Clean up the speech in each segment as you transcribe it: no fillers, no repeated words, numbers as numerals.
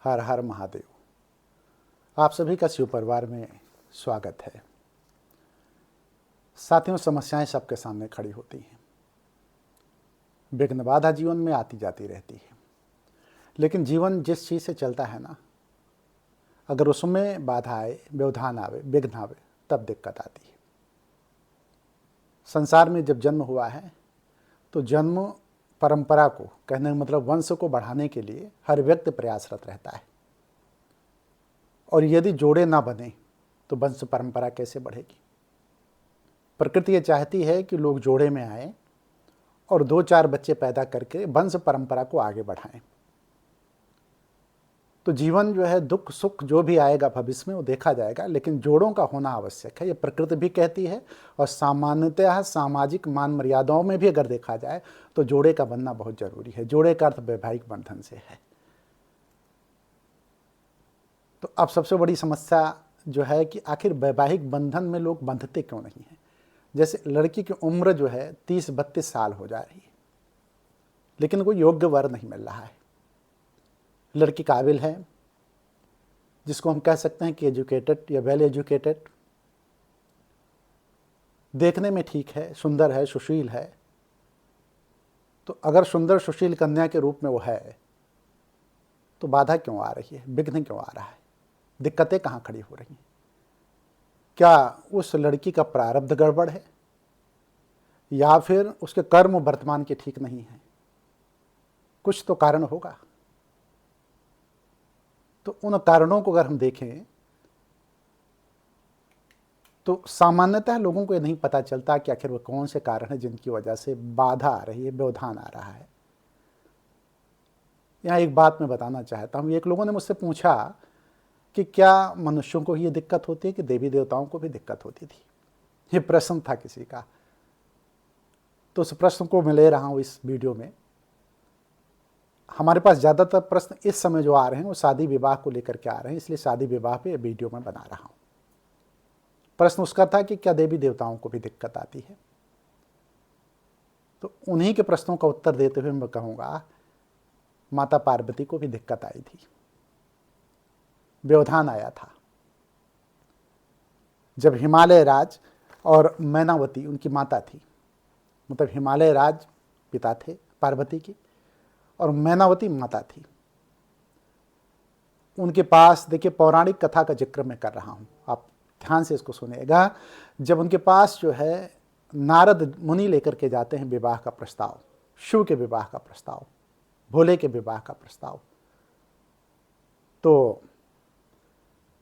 हर हर महादेव। आप सभी का शिव परिवार में स्वागत है। साथियों, समस्याएं सबके सामने खड़ी होती हैं, विघ्न बाधा जीवन में आती जाती रहती है। लेकिन जीवन जिस चीज़ से चलता है ना, अगर उसमें बाधा आए, व्यवधान आवे, विघ्न आवे, तब दिक्कत आती है। संसार में जब जन्म हुआ है तो जन्म परंपरा को, कहने का मतलब वंश को बढ़ाने के लिए हर व्यक्ति प्रयासरत रहता है। और यदि जोड़े ना बने तो वंश परंपरा कैसे बढ़ेगी। प्रकृति ये चाहती है कि लोग जोड़े में आए और 2-4 बच्चे पैदा करके वंश परंपरा को आगे बढ़ाएं। तो जीवन जो है, दुख सुख जो भी आएगा भविष्य में वो देखा जाएगा, लेकिन जोड़ों का होना आवश्यक है। ये प्रकृति भी कहती है और सामान्यतः सामाजिक मान मर्यादाओं में भी अगर देखा जाए तो जोड़े का बनना बहुत जरूरी है। जोड़े का अर्थ वैवाहिक बंधन से है। तो अब सबसे बड़ी समस्या जो है कि आखिर वैवाहिक बंधन में लोग बंधते क्यों नहीं हैं। जैसे लड़की की उम्र जो है 30-32 साल हो जा रही है, लेकिन कोई योग्य वर नहीं मिल रहा है। लड़की काबिल है, जिसको हम कह सकते हैं कि एजुकेटेड या वेल एजुकेटेड, देखने में ठीक है, सुंदर है, सुशील है। तो अगर सुंदर सुशील कन्या के रूप में वो है तो बाधा क्यों आ रही है, विघ्न क्यों आ रहा है, दिक्कतें कहाँ खड़ी हो रही हैं। क्या उस लड़की का प्रारब्ध गड़बड़ है या फिर उसके कर्म वर्तमान के ठीक नहीं है। कुछ तो कारण होगा। तो उन कारणों को अगर हम देखें तो सामान्यतः लोगों को ये नहीं पता चलता कि आखिर वो कौन से कारण हैं जिनकी वजह से बाधा आ रही है, व्यवधान आ रहा है। यहाँ एक बात मैं बताना चाहता हूँ। एक लोगों ने मुझसे पूछा कि क्या मनुष्यों को ये दिक्कत होती है कि देवी देवताओं को भी दिक्कत होती थी। ये प्रश्न था किसी का। तो उस प्रश्न को मैं ले रहा हूँ इस वीडियो में। हमारे पास ज़्यादातर प्रश्न इस समय जो आ रहे हैं वो शादी विवाह को लेकर के आ रहे हैं, इसलिए शादी विवाह पे वीडियो में बना रहा हूँ। प्रश्न उसका था कि क्या देवी देवताओं को भी दिक्कत आती है। तो उन्हीं के प्रश्नों का उत्तर देते हुए मैं कहूँगा, माता पार्वती को भी दिक्कत आई थी, व्यवधान आया था। जब हिमालय राज और मैनावती उनकी माता थी, मतलब हिमालय राज पिता थे पार्वती की और मैनावती माता थी। उनके पास, देखिए पौराणिक कथा का जिक्र मैं कर रहा हूँ, आप ध्यान से इसको सुनिएगा। जब उनके पास जो है नारद मुनि लेकर के जाते हैं विवाह का प्रस्ताव, शिव के विवाह का प्रस्ताव, भोले के विवाह का प्रस्ताव, तो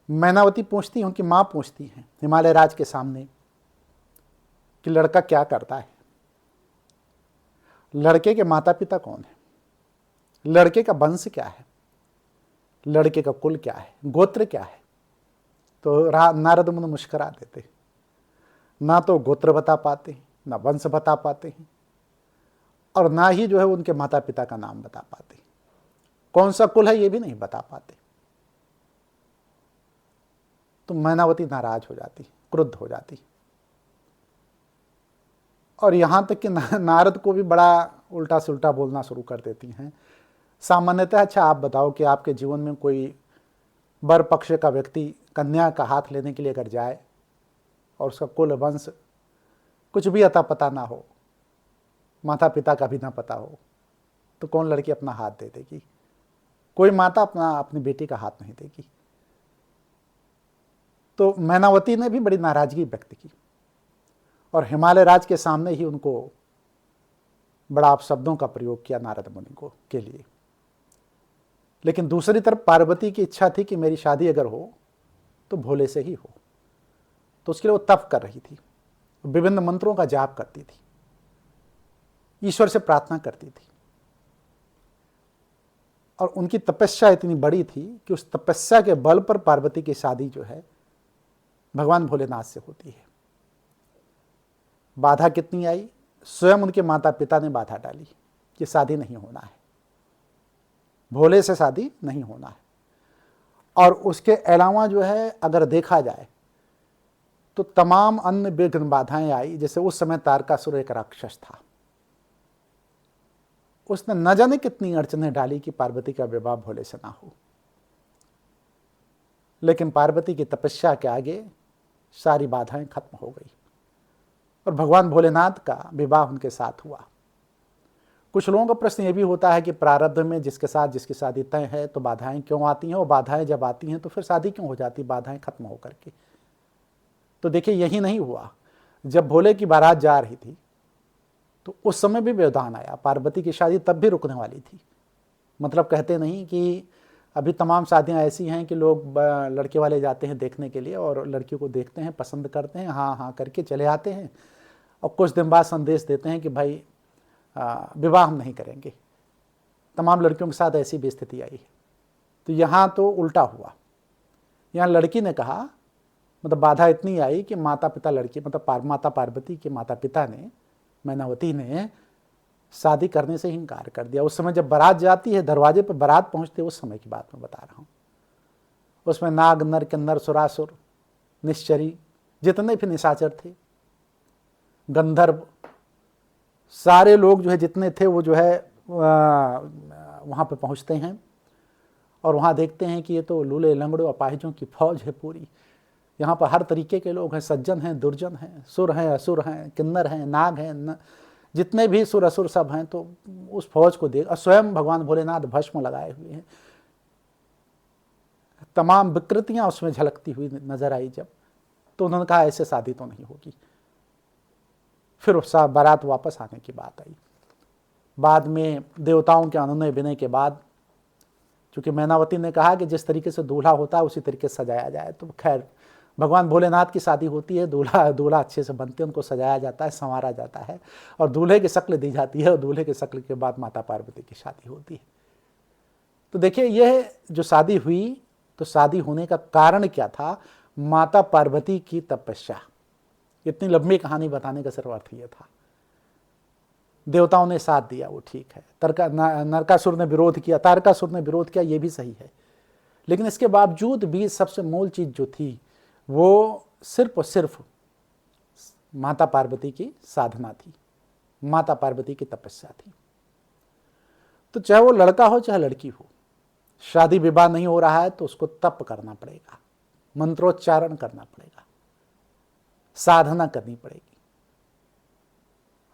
मैनावती पूछती हैं, उनकी माँ पूछती हैं हिमालय राज के सामने कि लड़का क्या करता है, लड़के के माता पिता कौन है, लड़के का वंश क्या है, लड़के का कुल क्या है, गोत्र क्या है। तो नारद मुनि मुस्कुरा देते, ना तो गोत्र बता पाते हैं, ना वंश बता पाते हैं, और ना ही जो है उनके माता पिता का नाम बता पाते, कौन सा कुल है ये भी नहीं बता पाते। तो मैनावती नाराज हो जाती, क्रुद्ध हो जाती, और यहां तक कि नारद को भी बड़ा उल्टा सुल्टा बोलना शुरू कर देती हैं। सामान्यतः, अच्छा आप बताओ कि आपके जीवन में कोई वर पक्ष का व्यक्ति कन्या का हाथ लेने के लिए अगर जाए और उसका कुल वंश कुछ भी अता पता ना हो, माता पिता का भी ना पता हो, तो कौन लड़की अपना हाथ दे देगी। कोई माता अपनी बेटी का हाथ नहीं देगी। तो मैनावती ने भी बड़ी नाराजगी व्यक्त की और हिमालय राज के सामने ही उनको बड़ा अपशब्दों का प्रयोग किया नारद मुनि को के लिए। लेकिन दूसरी तरफ पार्वती की इच्छा थी कि मेरी शादी अगर हो तो भोले से ही हो। तो उसके लिए वो तप कर रही थी, विभिन्न मंत्रों का जाप करती थी, ईश्वर से प्रार्थना करती थी, और उनकी तपस्या इतनी बड़ी थी कि उस तपस्या के बल पर पार्वती की शादी जो है भगवान भोलेनाथ से होती है। बाधा कितनी आई, स्वयं उनके माता पिता ने बाधा डाली कि शादी नहीं होना है, भोले से शादी नहीं होना है। और उसके अलावा जो है अगर देखा जाए तो तमाम अन्य विघ्न बाधाएं आई। जैसे उस समय तारकासुर एक राक्षस था, उसने न जाने कितनी अड़चनें डाली कि पार्वती का विवाह भोले से ना हो। लेकिन पार्वती की तपस्या के आगे सारी बाधाएं खत्म हो गई और भगवान भोलेनाथ का विवाह उनके साथ हुआ। कुछ लोगों का प्रश्न ये भी होता है कि प्रारब्ध में जिसके साथ जिसकी शादी तय है तो बाधाएं क्यों आती हैं, और बाधाएं जब आती हैं तो फिर शादी क्यों हो जाती, बाधाएं खत्म होकर के। तो देखिए यही नहीं हुआ, जब भोले की बारात जा रही थी तो उस समय भी व्यवधान आया, पार्वती की शादी तब भी रुकने वाली थी। मतलब कहते नहीं कि अभी तमाम शादियां ऐसी हैं कि लोग लड़के वाले जाते हैं देखने के लिए और लड़कियों को देखते हैं, पसंद करते हैं, हाँ हाँ करके चले आते हैं और कुछ दिन बाद संदेश देते हैं कि भाई विवाह हम नहीं करेंगे। तमाम लड़कियों के साथ ऐसी भी स्थिति आई है। तो यहाँ तो उल्टा हुआ, यहाँ लड़की ने कहा, मतलब बाधा इतनी आई कि माता पिता लड़की मतलब माता पार्वती के माता पिता ने, मैनावती ने शादी करने से ही इनकार कर दिया। उस समय जब बारात जाती है, दरवाजे पर बारात पहुंचते, उस समय की बात मैं बता रहा हूँ। उसमें नाग नर किन्नर सुरासुर निश्चरी जितने भी निशाचर थे, गंधर्व, सारे लोग जो है जितने थे वो जो है वहाँ पे पहुँचते हैं और वहाँ देखते हैं कि ये तो लूले लंगड़ों अपाहिजों की फौज है पूरी। यहाँ पर हर तरीके के लोग हैं, सज्जन हैं, दुर्जन हैं, सुर हैं, असुर हैं, किन्नर हैं, नाग हैं, जितने भी सुर असुर सब हैं। तो उस फौज को देख, और स्वयं भगवान भोलेनाथ भस्म लगाए हुए हैं, तमाम विकृतियाँ उसमें झलकती हुई नजर आई जब, तो उन्होंने कहा ऐसे शादी तो नहीं होगी। फिर उस बारात वापस आने की बात आई। बाद में देवताओं के अनुनय विनय के बाद, चूंकि मैनावती ने कहा कि जिस तरीके से दूल्हा होता है उसी तरीके से सजाया जाए, तो खैर भगवान भोलेनाथ की शादी होती है, दूल्हा अच्छे से बनते हैं, उनको सजाया जाता है, संवारा जाता है और दूल्हे की शक्ल दी जाती है और दूल्हे की शक्ल के बाद माता पार्वती की शादी होती है। तो देखिए यह जो शादी हुई, तो शादी होने का कारण क्या था, माता पार्वती की तपस्या। इतनी लंबी कहानी बताने का सिर्फ अर्थ यह था। देवताओं ने साथ दिया, वो ठीक है, नरकासुर ने विरोध किया, तारकासुर ने विरोध किया, ये भी सही है, लेकिन इसके बावजूद भी सबसे मूल चीज जो थी वो सिर्फ और सिर्फ माता पार्वती की साधना थी, माता पार्वती की तपस्या थी। तो चाहे वो लड़का हो चाहे लड़की हो, शादी विवाह नहीं हो रहा है तो उसको तप करना पड़ेगा, मंत्रोच्चारण करना पड़ेगा, साधना करनी पड़ेगी।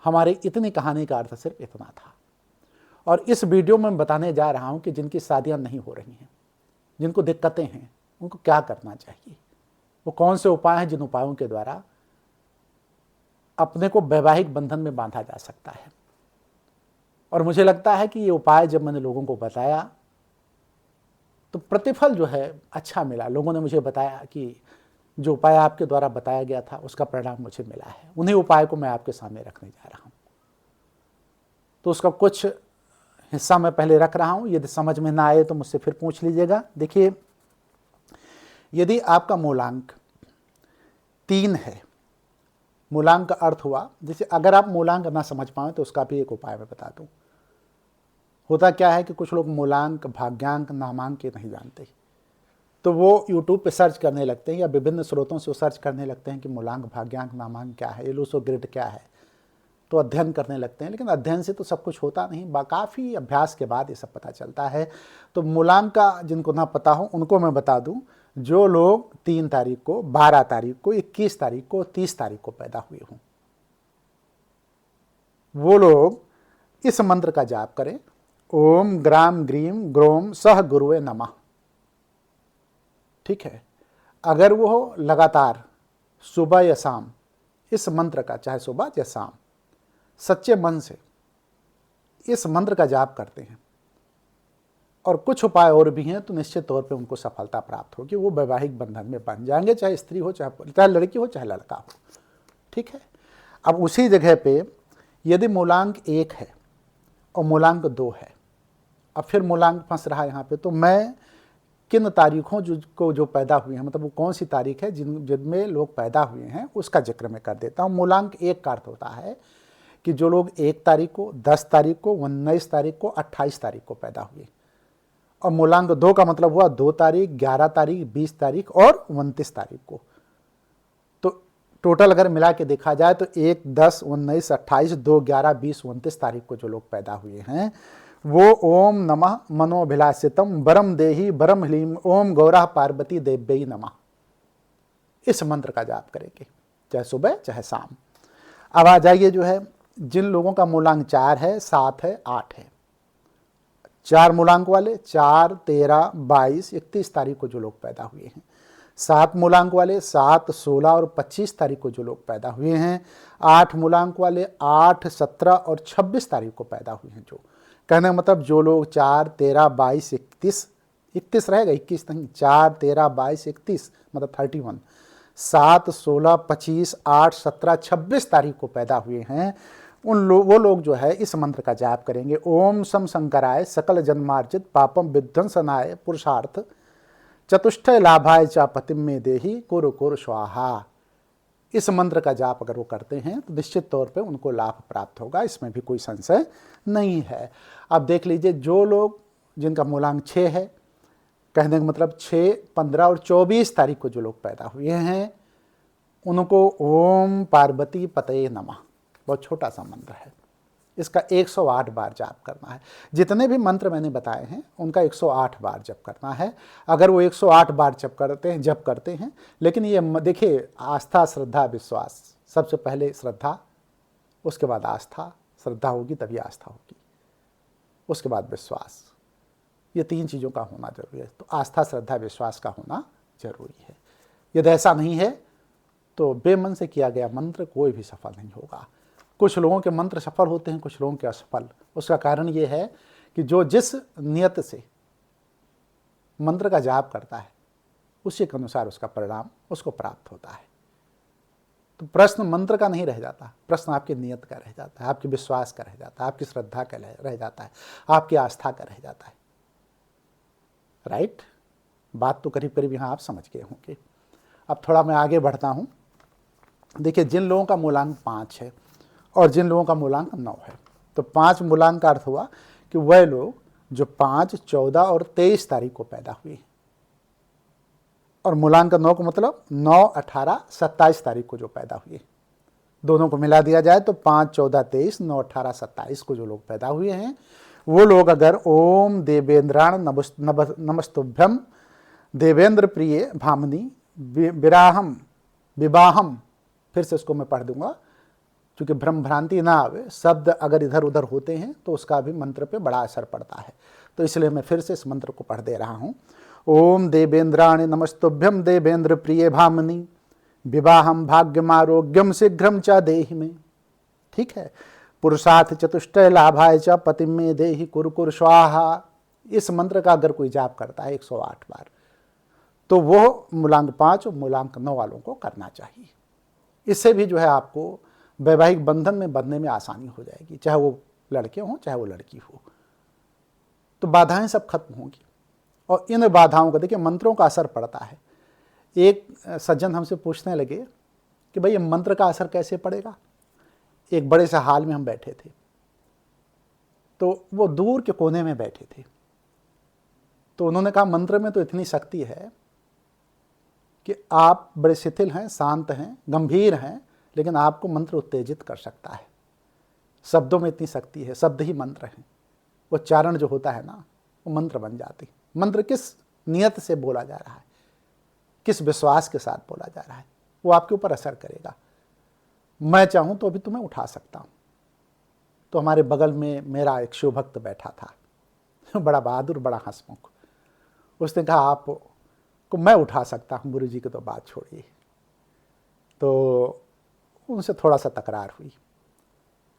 हमारी इतनी कहानी का अर्थ सिर्फ इतना था। और इस वीडियो में मैं बताने जा रहा हूं कि जिनकी शादियां नहीं हो रही हैं, जिनको दिक्कतें हैं, उनको क्या करना चाहिए, वो कौन से उपाय हैं जिन उपायों के द्वारा अपने को वैवाहिक बंधन में बांधा जा सकता है। और मुझे लगता है कि ये उपाय जब मैंने लोगों को बताया तो प्रतिफल जो है अच्छा मिला। लोगों ने मुझे बताया कि जो उपाय आपके द्वारा बताया गया था उसका परिणाम मुझे मिला है। उन्हीं उपाय को मैं आपके सामने रखने जा रहा हूं। तो उसका कुछ हिस्सा मैं पहले रख रहा हूं, यदि समझ में ना आए तो मुझसे फिर पूछ लीजिएगा। देखिए, यदि आपका मूलांक 3 है, मूलांक का अर्थ हुआ, जैसे अगर आप मूलांक ना समझ पाएं तो उसका भी एक उपाय मैं बता दूं। होता क्या है कि कुछ लोग मूलांक, भाग्यांक, नामांक ये नहीं जानते, तो वो यूट्यूब पे सर्च करने लगते हैं या विभिन्न स्रोतों से सर्च करने लगते हैं कि मूलांक, भाग्यांक, नामांक क्या है, एलुसो ग्रिड क्या है, तो अध्ययन करने लगते हैं। लेकिन अध्ययन से तो सब कुछ होता नहीं, काफ़ी अभ्यास के बाद ये सब पता चलता है। तो मूलांक का जिनको ना पता हो उनको मैं बता दूं, जो लोग 3 तारीख को, 12 तारीख को, 21 तारीख को, 30 तारीख को पैदा हुए हों, वो लोग इस मंत्र का जाप करें, ओम ग्राम ग्रीम ग्रोम सह गुरुवे नमः। ठीक है, अगर वो लगातार सुबह या शाम इस मंत्र का, चाहे सुबह या शाम, सच्चे मन से इस मंत्र का जाप करते हैं, और कुछ उपाय और भी हैं, तो निश्चित तौर पे उनको सफलता प्राप्त होगी, वो वैवाहिक बंधन में बन जाएंगे, चाहे स्त्री हो, चाहे लड़की हो, चाहे लड़का हो। ठीक है, अब उसी जगह पे यदि मूलांक 1 है और मूलांक 2 है, अब फिर मूलांक फंस रहा है यहाँ पे, तो मैं किन तारीखों जो पैदा हुए हैं, मतलब वो कौन सी तारीख है जिनमें लोग पैदा हुए हैं, उसका जिक्र मैं कर देता हूँ। मूलांक 1 का अर्थ होता है कि जो लोग 1 तारीख को, 10 तारीख को, 19 तारीख को, 28 तारीख को पैदा हुए। और मूलांक 2 का मतलब हुआ 2 तारीख, 11 तारीख, 20 तारीख और 29 तारीख को। तो टोटल अगर मिला के देखा जाए तो 1, 10, 19, 28, 2, 11, 20, 29 तारीख को जो लोग पैदा हुए हैं वो ओम नमः मनोभिलाषितम वरम देहि वरम ह्लीम ओम गौरा पार्वती देव्यै नमः, इस मंत्र का जाप करेंगे, चाहे सुबह चाहे शाम। अब आ जाइए जो है, जिन लोगों का मूलांक 4 है, 7 है, 8 है, 4 मूलांक वाले 4, 13, 22, 31 तारीख को जो लोग पैदा हुए हैं, 7 मूलांक वाले 7, 16 और 25 तारीख को जो लोग पैदा हुए हैं, 8 मूलांक वाले 8, 17 और 26 तारीख को पैदा हुए हैं, जो कहने का मतलब जो लोग 4, 13, 22, 31 रहेगा, 21 नहीं, 4, 13, 22, 31 मतलब 31, 7, 16, 25, 8, 17, 26 तारीख को पैदा हुए हैं, वो लोग जो है इस मंत्र का जाप करेंगे। ओम सम शंकराय सकल जन्मार्जित पापम विध्वंसनाय पुरुषार्थ चतुष्टय लाभाय चा पतिम में देहि कुरु कुरु स्वाहा। इस मंत्र का जाप अगर वो करते हैं तो निश्चित तौर पे उनको लाभ प्राप्त होगा, इसमें भी कोई संशय नहीं है। अब देख लीजिए, जो लोग जिनका मूलांक 6 है, कहने का मतलब 6, 15 और 24 तारीख को जो लोग पैदा हुए हैं, उनको ओम पार्वती पतये नमः, बहुत छोटा सा मंत्र है, इसका 108 बार जाप करना है। जितने भी मंत्र मैंने बताए हैं उनका 108 बार जप करना है। अगर वो 108 बार जप करते हैं, लेकिन ये देखिए, आस्था श्रद्धा विश्वास, सबसे पहले श्रद्धा, उसके बाद आस्था, श्रद्धा होगी तभी आस्था होगी, उसके बाद विश्वास, ये 3 चीज़ों का होना जरूरी है। तो आस्था श्रद्धा विश्वास का होना जरूरी है। यदि ऐसा नहीं है तो बेमन से किया गया मंत्र कोई भी सफल नहीं होगा। कुछ लोगों के मंत्र सफल होते हैं, कुछ लोगों के असफल। उसका कारण ये है कि जो जिस नियत से मंत्र का जाप करता है उसी के अनुसार उसका परिणाम उसको प्राप्त होता है। तो प्रश्न मंत्र का नहीं रह जाता, प्रश्न आपकी नियत का रह जाता है, आपके विश्वास का रह जाता है, आपकी श्रद्धा का रह जाता है, आपकी आस्था का रह जाता है। राइट? बात तो करीब करीब यहाँ आप समझ गए होंगे। अब थोड़ा मैं आगे बढ़ता हूँ। देखिए, जिन लोगों का मूलांक 5 है और जिन लोगों का मूलांक 9 है, तो 5 मूलांक का अर्थ हुआ कि वह लोग जो 5, 14 और 23 तारीख को पैदा हुए हैं, और मूलांक 9 का मतलब 9, 18, 27 तारीख को जो पैदा हुए, दोनों को मिला दिया जाए तो 5, 14, 23, 9, 18, 27 को जो लोग पैदा हुए हैं, वो लोग अगर ओम देवेंद्राण नमस्तुभ्यम देवेंद्र प्रिय भामनी विवाहम, फिर से इसको मैं पढ़ दूंगा क्योंकि भ्रम भ्रांति ना आवे, शब्द अगर इधर उधर होते हैं तो उसका भी मंत्र पे बड़ा असर पड़ता है, तो इसलिए मैं फिर से इस मंत्र को पढ़ दे रहा हूँ। ओम देवेंद्राणि नमस्तुभ्यम देवेंद्र प्रिय भामनी विवाहम भाग्यमारोग्यम शीघ्रम च देहि में। ठीक है, पुरुषार्थ चतुष्टय लाभाय च पतिम में देहि कुरु कुरु स्वाहा। इस मंत्र का अगर कोई जाप करता है 108 बार, तो वो मूलांक 5 और मूलांक 9 वालों को करना चाहिए। इससे भी जो है आपको वैवाहिक बंधन में बंधने में आसानी हो जाएगी, चाहे वो लड़के हों चाहे वो लड़की हो, तो बाधाएं सब खत्म होंगी। और इन बाधाओं का देखिए मंत्रों का असर पड़ता है। एक सज्जन हमसे पूछने लगे कि भाई ये मंत्र का असर कैसे पड़ेगा। एक बड़े से हाल में हम बैठे थे, तो वो दूर के कोने में बैठे थे, तो उन्होंने कहा मंत्र में तो इतनी शक्ति है कि आप बड़े शिथिल हैं, शांत हैं, गंभीर हैं, लेकिन आपको मंत्र उत्तेजित कर सकता है। शब्दों में इतनी शक्ति है, शब्द ही मंत्र हैं। वो उच्चारण जो होता है ना, वो मंत्र बन जाती। मंत्र किस नियत से बोला जा रहा है, किस विश्वास के साथ बोला जा रहा है, वो आपके ऊपर असर करेगा। मैं चाहूँ तो अभी तुम्हें उठा सकता हूँ। तो हमारे बगल में मेरा एक शिव भक्त बैठा था, बड़ा बहादुर, बड़ा हंसमुख। उसने कहा आपको मैं उठा सकता हूँ, गुरु जी की तो बात छोड़िए। तो उनसे थोड़ा सा तकरार हुई।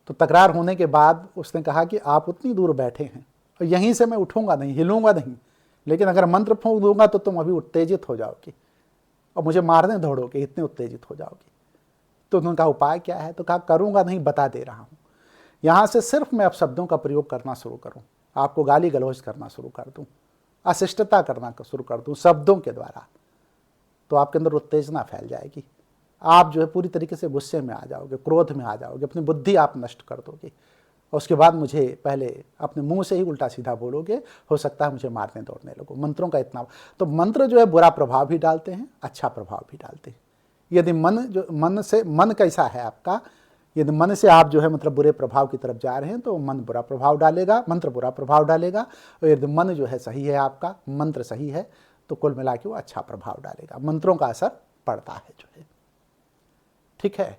तो तकरार होने के बाद उसने कहा कि आप उतनी दूर बैठे हैं और यहीं से मैं उठूंगा नहीं, हिलूंगा नहीं, लेकिन अगर मंत्र फूंक दूंगा तो तुम अभी उत्तेजित हो जाओगी और मुझे मारने दौड़ोगे, इतने उत्तेजित हो जाओगी। तो उन्होंने कहा उपाय क्या है। तो कहा करूंगा नहीं, बता दे रहा हूँ। यहाँ से सिर्फ मैं अब शब्दों का प्रयोग करना शुरू करूँ, आपको गाली गलौज करना शुरू कर दूँ, अशिष्टता करना शुरू कर दूँ शब्दों के द्वारा, तो आपके अंदर उत्तेजना फैल जाएगी। आप जो है पूरी तरीके से गुस्से में आ जाओगे, क्रोध में आ जाओगे, अपनी बुद्धि आप नष्ट कर दोगे और उसके बाद मुझे पहले अपने मुंह से ही उल्टा सीधा बोलोगे, हो सकता है मुझे मारने दौड़ने लगो। मंत्रों का इतना, तो मंत्र जो है बुरा प्रभाव भी डालते हैं, अच्छा प्रभाव भी डालते हैं। यदि मन कैसा है आपका, यदि मन से आप जो है मतलब बुरे प्रभाव की तरफ जा रहे हैं तो मन बुरा प्रभाव डालेगा, मंत्र बुरा प्रभाव डालेगा। और यदि मन जो है सही है, आपका मंत्र सही है, तो कुल मिला के वो अच्छा प्रभाव डालेगा। मंत्रों का असर पड़ता है जो है, ठीक है।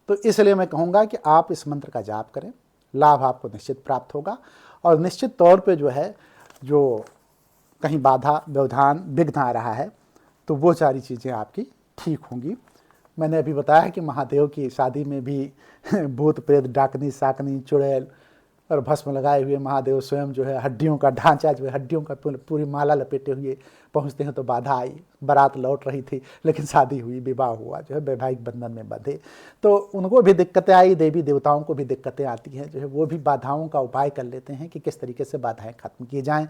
तो इसलिए मैं कहूँगा कि आप इस मंत्र का जाप करें, लाभ आपको निश्चित प्राप्त होगा। और निश्चित तौर पे जो है, जो कहीं बाधा व्यवधान विघ्न आ रहा है, तो वो सारी चीज़ें आपकी ठीक होंगी। मैंने अभी बताया कि महादेव की शादी में भी भूत प्रेत, डाकनी साकनी, चुड़ैल और भस्म लगाए हुए महादेव स्वयं जो है हड्डियों का ढांचा, जो है हड्डियों का पूरी माला लपेटे हुए पहुंचते हैं। तो बाधा आई, बारात लौट रही थी, लेकिन शादी हुई, विवाह हुआ, जो है वैवाहिक बंधन में बंधे। तो उनको भी दिक्कतें आई, देवी देवताओं को भी दिक्कतें आती हैं, जो है वो भी बाधाओं का उपाय कर लेते हैं कि किस तरीके से बाधाएं खत्म की जाएं।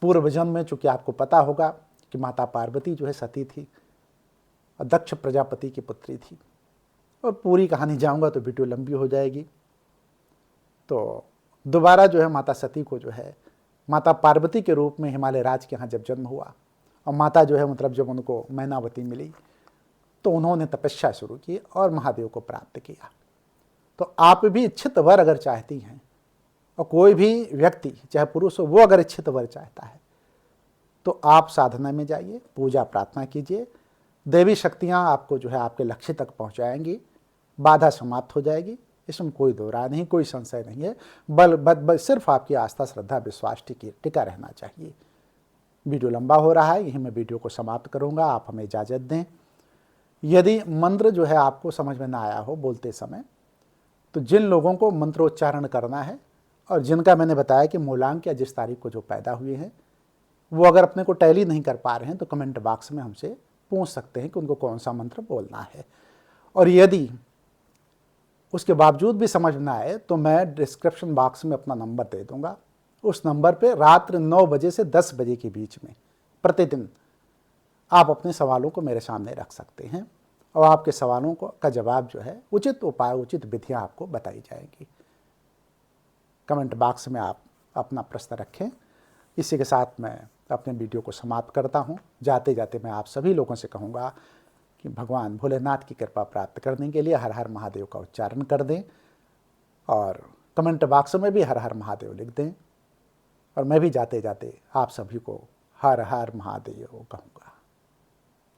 पूर्व जन्म में चूँकि आपको पता होगा कि माता पार्वती जो है सती थी और दक्ष प्रजापति की पुत्री थी। और पूरी कहानी जाऊंगा तो वीडियो लंबी हो जाएगी। तो दोबारा जो है माता सती को जो है माता पार्वती के रूप में हिमालय राज के यहाँ जब जन्म हुआ, और माता जो है मतलब जब उनको मैनावती मिली, तो उन्होंने तपस्या शुरू की और महादेव को प्राप्त किया। तो आप भी इच्छित वर अगर चाहती हैं, और कोई भी व्यक्ति चाहे पुरुष हो, वो अगर इच्छित वर चाहता है, तो आप साधना में जाइए, पूजा प्रार्थना कीजिए। देवी शक्तियाँ आपको जो है आपके लक्ष्य तक पहुँचाएंगी, बाधा समाप्त हो जाएगी, इसमें कोई दो राय नहीं, कोई संशय नहीं है। बल सिर्फ आपकी आस्था, श्रद्धा, विश्वास टिका रहना चाहिए। वीडियो लंबा हो रहा है, यहीं मैं वीडियो को समाप्त करूंगा, आप हमें इजाज़त दें। यदि मंत्र जो है आपको समझ में ना आया हो बोलते समय, तो जिन लोगों को मंत्रोच्चारण करना है और जिनका मैंने बताया कि मूलांक या जिस तारीख को जो पैदा हुए हैं, वो अगर अपने को टैली नहीं कर पा रहे हैं तो कमेंट बॉक्स में हमसे पूछ सकते हैं कि उनको कौन सा मंत्र बोलना है। और यदि उसके बावजूद भी समझ ना आए तो मैं डिस्क्रिप्शन बॉक्स में अपना नंबर दे दूंगा। उस नंबर पे रात्रि 9 बजे से 10 बजे के बीच में प्रतिदिन आप अपने सवालों को मेरे सामने रख सकते हैं, और आपके सवालों का जवाब जो है उचित उपाय, उचित विधियाँ आपको बताई जाएंगी। कमेंट बॉक्स में आप अपना प्रश्न रखें। इसी के साथ मैं अपने वीडियो को समाप्त करता हूँ। जाते जाते मैं आप सभी लोगों से कहूँगा कि भगवान भोलेनाथ की कृपा प्राप्त करने के लिए हर हर महादेव का उच्चारण कर दें, और कमेंट बॉक्स में भी हर हर महादेव लिख दें। और मैं भी जाते जाते आप सभी को हर हर महादेव कहूँगा।